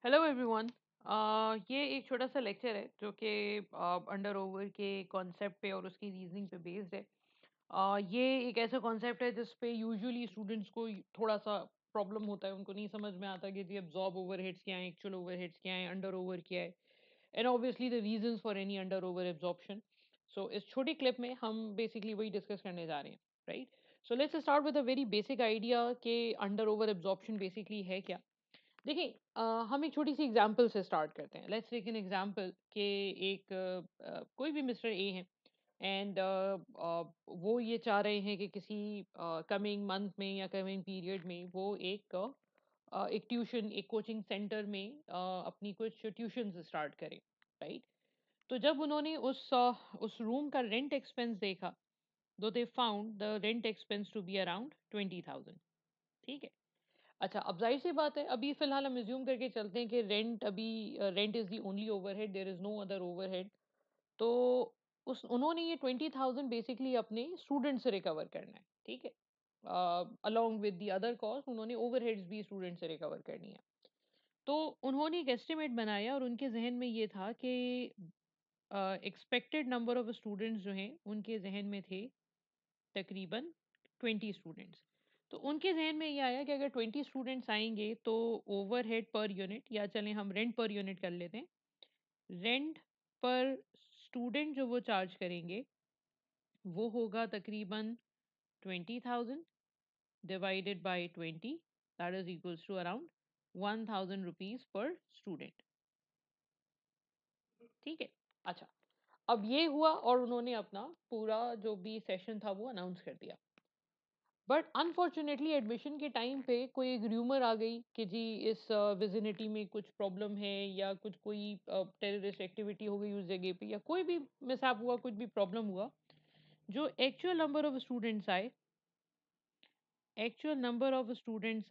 Hello everyone. ये एक छोटा सा लेक्चर है जो कि अंडर ओवर के कॉन्सेप्ट पे और उसकी रीजनिंग पे बेस्ड है। ये एक ऐसा कॉन्सेप्ट है जिस पे यूजुअली स्टूडेंट्स को थोड़ा सा प्रॉब्लम होता है, उनको नहीं समझ में आता कि जी एब्जॉर्ब ओवरहेड्स क्या है, एक्चुअल ओवरहेड्स क्या है, अंडर ओवर क्या है, and obviously the reasons for any under over absorption. So इस छोटी क्लिप में हम बेसिकली वही डिस्कस करने जा रहे हैं, right? So let's start with a very basic idea कि अंडर ओवर एब्जॉर्प्शन बेसिकली है क्या। देखिए, हम एक छोटी सी एग्जांपल से स्टार्ट करते हैं। लेट्स टेक एन एग्जांपल कि एक कोई भी मिस्टर ए हैं एंड वो ये चाह रहे हैं कि किसी कमिंग मंथ में या कमिंग पीरियड में वो एक ट्यूशन, एक कोचिंग सेंटर में अपनी कुछ ट्यूशन स्टार्ट करें, राइट? तो जब उन्होंने उस रूम का रेंट एक्सपेंस देखा, though they found the rent expense to be around 20,000। ठीक है। अच्छा, अब ज़ाहिर-सी बात है, अभी फ़िलहाल हम अज़्यूम करके चलते हैं कि rent is the only overhead, there is no other overhead. तो उस उन्होंने ये 20,000 बेसिकली अपने स्टूडेंट से रिकवर करना है, ठीक है? Along with the other cost उन्होंने ओवरहेड्स भी स्टूडेंट से रिकवर करनी है। तो उन्होंने एक एस्टीमेट बनाया और उनके ज़हन में ये था कि एक्सपेक्टेड नंबर ऑफ स्टूडेंट्स जो हैं, उनके ज़हन में थे तकरीबन 20 स्टूडेंट्स। तो उनके ज़हन में ये आया कि अगर 20 स्टूडेंट्स आएँगे तो ओवरहेड पर यूनिट, या चलें हम रेंट पर यूनिट कर लेते हैं। रेंट पर स्टूडेंट जो वो चार्ज करेंगे, वो होगा तकरीबन 20,000 divided by 20, that is equals to around 1,000 rupees per student. ठीक है? अच्छा, अब ये हुआ और उन्होंने अपना पूरा जो भी सेशन था वो अनाउंस कर दिया। बट अनफॉर्चुनेटली एडमिशन के टाइम पे कोई एक र्यूमर आ गई कि जी इस विजिनिटी में कुछ प्रॉब्लम है, या कुछ कोई टेररिस्ट एक्टिविटी हो गई उस जगह पे, या कोई भी मिसहैप हुआ, कुछ भी प्रॉब्लम हुआ। जो एक्चुअल नंबर ऑफ स्टूडेंट्स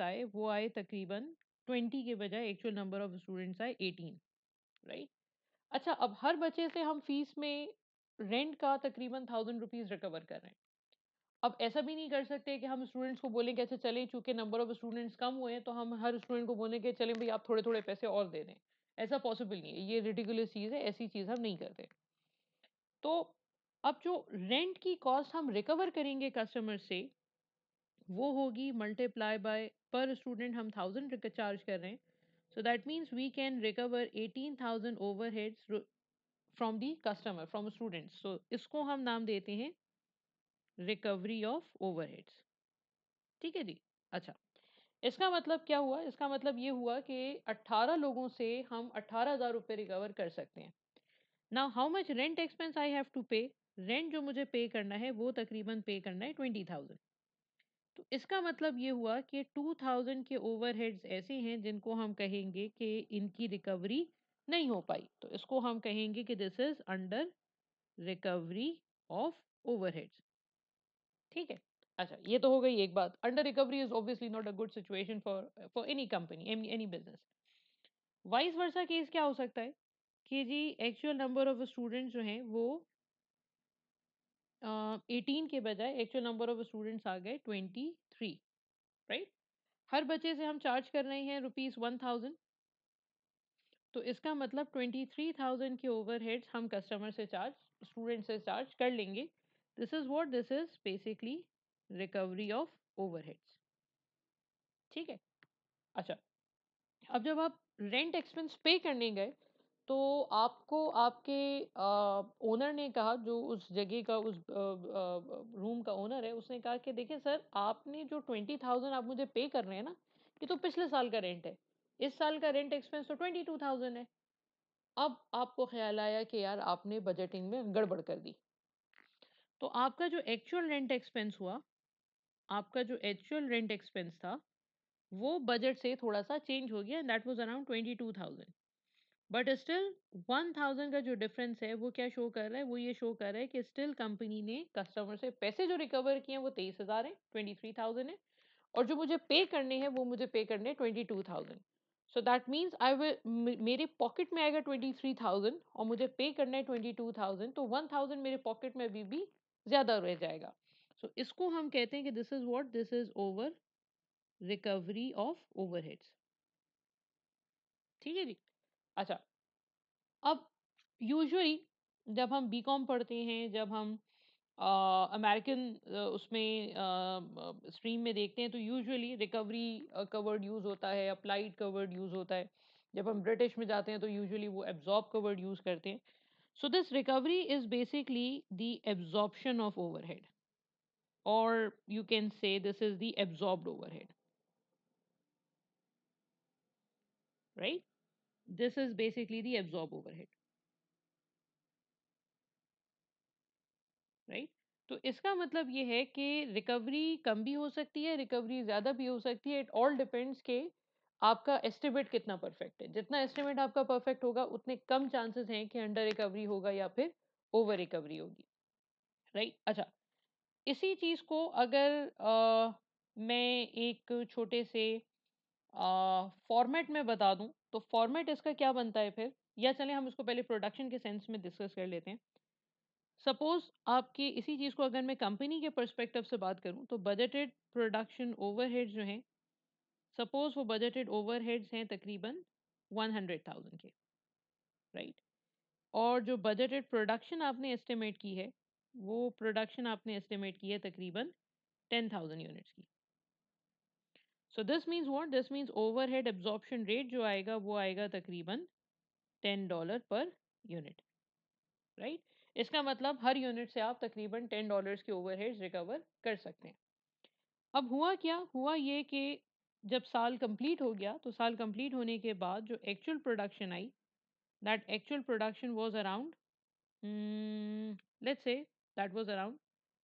आए वो आए तकरीबन 20 के बजाय एक्चुअल नंबर ऑफ स्टूडेंट्स आए 18, राइट? अच्छा, अब हर बच्चे से हम फीस में रेंट का तकरीबन 1,000 रुपीज रिकवर कर रहे हैं। अब ऐसा भी नहीं कर सकते कि हम स्टूडेंट्स को बोलें कि अच्छा चलें, चूंकि नंबर ऑफ स्टूडेंट्स कम हुए हैं तो हम हर स्टूडेंट को बोलें कि चलें भाई आप थोड़े थोड़े पैसे और दे दें। ऐसा पॉसिबल नहीं है, ये रिडिकुलस चीज़ है, ऐसी चीज़ हम नहीं करते। तो अब जो रेंट की कॉस्ट हम रिकवर करेंगे कस्टमर से, वो होगी मल्टीप्लाई बाय पर स्टूडेंट हम 1,000 चार्ज कर रहे हैं। So that means we can recover 18,000 overheads from the customer, from students. So इसको हम नाम देते हैं रिकवरी ऑफ ओवरहेड्स। ठीक है जी। अच्छा, इसका मतलब क्या हुआ? इसका मतलब ये हुआ कि 18 लोगों से हम 18,000 रुपए रिकवर कर सकते हैं। Now how much rent expense I have to pay? Rent जो मुझे पे करना है वो तकरीबन पे करना है 20,000। तो इसका मतलब ये हुआ कि 2,000 के ओवरहेड्स ऐसे हैं जिनको हम कहेंगे कि इनकी रिकवरी नहीं हो पाई। तो इसको हम कहेंगे कि this is under recovery of overheads. ठीक है। अच्छा, ये तो हो गई एक बात। Under recovery is obviously not a good situation for for any company, any business. Vice versa case क्या हो सकता है कि जी एक्चुअल नंबर ऑफ स्टूडेंट्स जो हैं वो 18 के बजाय एक्चुअल नंबर ऑफ स्टूडेंट्स आ गए 23, राइट? हर बच्चे से हम चार्ज कर रहे हैं रुपीज 1,000। तो इसका मतलब 23,000 के ओवरहेड्स हम कस्टमर से चार्ज, स्टूडेंट से चार्ज कर लेंगे। This is basically recovery of overheads. ठीक है। अच्छा, अब जब आप रेंट एक्सपेंस पे करने गए तो आपको आपके ओनर ने कहा, जो उस जगह का उस रूम का ओनर है, उसने कहा कि देखिए सर, आपने जो 20,000 आप मुझे पे कर रहे हैं ना, ये तो पिछले साल का रेंट है। इस साल का रेंट एक्सपेंस तो 22,000 है। अब आपको ख्याल आया कि यार आपने बजटिंग में गड़बड़ कर दी। तो आपका जो एक्चुअल रेंट एक्सपेंस था वो बजट से थोड़ा सा चेंज हो गया, and that was around 22,000। But still 1,000 का जो डिफरेंस है वो क्या शो कर रहा है? वो ये शो कर रहा है कि स्टिल कंपनी ने कस्टमर से पैसे जो रिकवर किए हैं वो 23,000 है, 23,000 है। और जो मुझे पे करने हैं वो मुझे पे करने हैं 22,000। सो दैट मीन्स आई विल, मेरे पॉकेट में आएगा 23,000 और मुझे पे करना है 22,000, तो 1,000 मेरे पॉकेट में अभी भी ज्यादा रह जाएगा। सो इसको हम कहते हैं कि this is over recovery of overheads. ठीक है जी। अच्छा, अब यूजुअली जब हम बीकॉम पढ़ते हैं, जब हम अमेरिकन उसमें स्ट्रीम में देखते हैं, तो यूजुअली रिकवरी कवर्ड यूज होता है, अप्लाइड कवर्ड यूज होता है। जब हम ब्रिटिश में जाते हैं तो यूजुअली वो एब्जॉर्ब कवर्ड यूज करते हैं। So this recovery is basically the absorption of overhead, or you can say this is the absorbed overhead, right? This is basically the absorbed overhead, right? तो इसका मतलब ये है कि रिकवरी कम भी हो सकती है, रिकवरी ज्यादा भी हो सकती है। इट ऑल डिपेंड्स के आपका एस्टिमेट कितना परफेक्ट है। जितना एस्टिमेट आपका परफेक्ट होगा उतने कम चांसेस हैं कि अंडर रिकवरी होगा या फिर ओवर रिकवरी होगी, राइट? अच्छा, इसी चीज को अगर मैं एक छोटे से फॉर्मेट में बता दूं, तो फॉर्मेट इसका क्या बनता है फिर, या चलें हम इसको पहले प्रोडक्शन के सेंस में डिस्कस कर लेते हैं। सपोज आपकी इसी चीज को अगर मैं कंपनी के पर्सपेक्टिव से बात करूं, तो बजटेड प्रोडक्शन ओवरहेड्स जो हैं, सपोज वो बजटेड ओवरहेड्स हैं तकरीबन 100,000 के, राइट? और जो बजटेड प्रोडक्शन आपने एस्टिमेट की है, वो प्रोडक्शन आपने एस्टिमेट की है तकरीबन 10,000 यूनिट्स की। So this means what, this means overhead absorption rate जो आएगा वो आएगा तकरीबन $10 पर यूनिट, राइट? इसका मतलब हर यूनिट से आप तकरीबन $10 के ओवरहेड्स रिकवर कर सकते हैं। अब हुआ क्या, हुआ ये कि जब साल कंप्लीट हो गया, तो साल कंप्लीट होने के बाद जो actual production I, that actual production was around, let's say that was around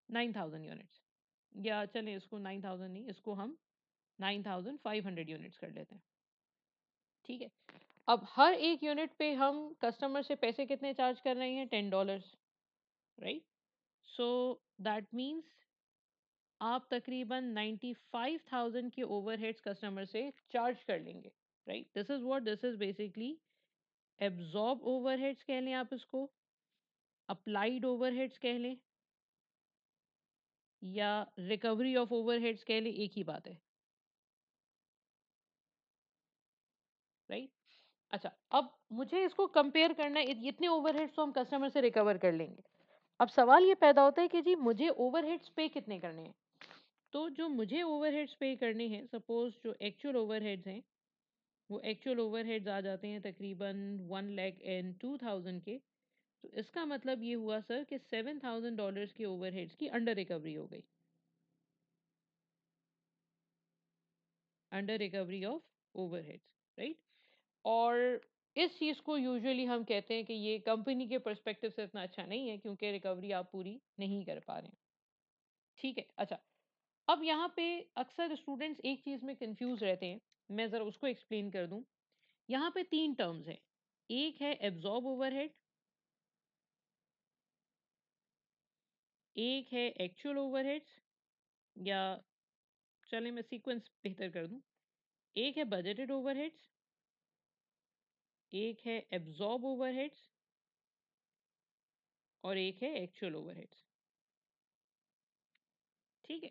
9,000 units. या चलें इसको 9,000 नहीं, इसको हम 9,500 यूनिट्स कर लेते हैं, ठीक है? अब हर एक यूनिट पे हम कस्टमर से पैसे कितने चार्ज कर रहे हैं? $10, राइट? सो दैट मीन्स आप तकरीबन 95,000 के ओवरहेड्स कस्टमर से चार्ज कर लेंगे, right? This is what, this is basically absorb overheads कह लें आप इसको, अप्लाइड ओवरहेड्स कह लें, या रिकवरी ऑफ ओवरहेड्स कह लें, एक ही बात है, राइट? अच्छा, अब मुझे इसको कंपेयर करना है, इतने ओवरहेड्स तो हम कस्टमर से रिकवर कर लेंगे। अब सवाल ये पैदा होता है कि जी मुझे ओवरहेड्स पे कितने करने हैं? तो जो मुझे ओवरहेड्स पे करने हैं, सपोज जो एक्चुअल ओवरहेड्स हैं, वो एक्चुअल ओवरहेड्स आ जाते हैं तकरीबन 1,02,000 के। तो इसका मतलब ये हुआ सर कि $7,000 के ओवरहेड्स की अंडर रिकवरी हो गई, under recovery of overheads, right? और इस चीज़ को यूजुअली हम कहते हैं कि ये कंपनी के पर्सपेक्टिव से इतना अच्छा नहीं है, क्योंकि रिकवरी आप पूरी नहीं कर पा रहे हैं, ठीक है? अच्छा, अब यहाँ पे अक्सर स्टूडेंट्स एक चीज़ में कंफ्यूज रहते हैं, मैं ज़रा उसको एक्सप्लेन कर दूं। यहाँ पे तीन टर्म्स हैं, एक है एब्जॉर्ब ओवरहेड, एक है एक्चुअल ओवरहेड्स, या चले मैं सीक्वेंस बेहतर कर दूं, एक है बजटेड ओवरहेड्स, एक है एब्जॉर्ब ओवरहेड्स, और एक है एक्चुअल ओवरहेड्स, ठीक है?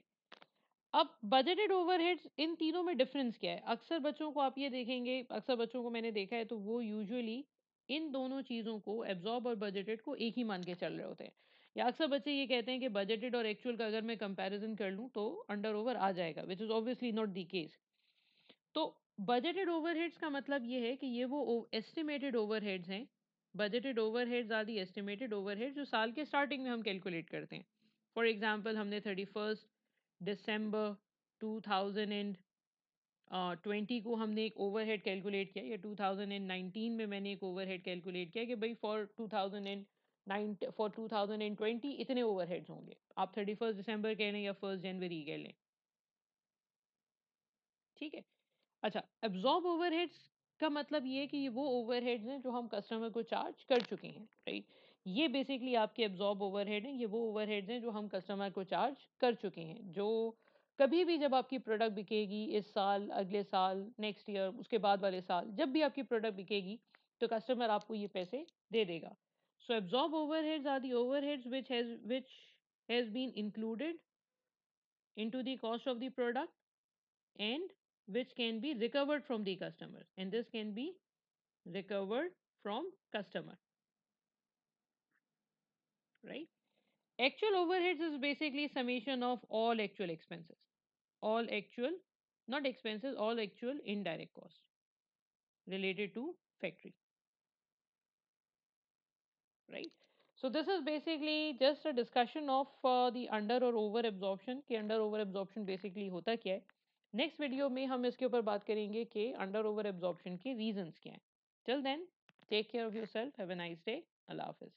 अब बजटेड ओवरहेड्स, इन तीनों में डिफरेंस क्या है? अक्सर बच्चों को आप ये देखेंगे, अक्सर बच्चों को मैंने देखा है, तो वो यूजुअली इन दोनों चीज़ों को, एब्जॉर्ब और बजटेड को, एक ही मान के चल रहे होते हैं। या अक्सर बच्चे ये कहते हैं कि बजटेड और एक्चुअल का अगर मैं कंपैरिजन कर लूँ तो अंडर ओवर आ जाएगा, which is obviously not the case. तो बजटेड ओवरहेड्स का मतलब ये है कि ये वो एस्टिमेटेड ओवरहेड्स हैं। Budgeted overheads are the estimated overheads जो साल के स्टार्टिंग में हम कैलकुलेट करते हैं। फॉर एग्जांपल हमने 31 दिसंबर 2020 को हमने एक ओवरहेड कैलकुलेट किया, या 2019 में मैंने एक ओवरहेड कैलकुलेट किया कि भाई फॉर 2009 फॉर 2020 इतने ओवरहेड्स होंगे। आप 31 दिसंबर कह लें या 1 जनवरी कह लें, ठीक है? अच्छा, एब्जॉर्ब ओवरहेड्स का मतलब ये है कि ये वो ओवरहेड्स हैं जो हम कस्टमर को चार्ज कर चुके हैं, राइट? ये बेसिकली आपके एब्जॉर्ब ओवरहेड हैं। ये वो ओवरहेड्स हैं जो हम कस्टमर को चार्ज कर चुके हैं, जो कभी भी जब आपकी प्रोडक्ट बिकेगी, इस साल, अगले साल, नेक्स्ट ईयर, उसके बाद वाले साल, जब भी आपकी प्रोडक्ट बिकेगी, तो कस्टमर आपको ये पैसे दे देगा। So absorb overheads are the overheads which has been included into the cost of the product and which can be recovered from the customers, and this can be recovered from customer, right? Actual overheads is basically summation of all actual expenses, all actual, not expenses, all actual indirect costs related to factory, right? So this is basically just a discussion of the under or over absorption कि under over absorption basically होता क्या है. Next video में हम इसके ऊपर बात करेंगे कि अंडर ओवर एब्जॉर्प्शन के रीजंस क्या हैं. Till then take care of yourself, have a nice day, अल्लाह हाफिज.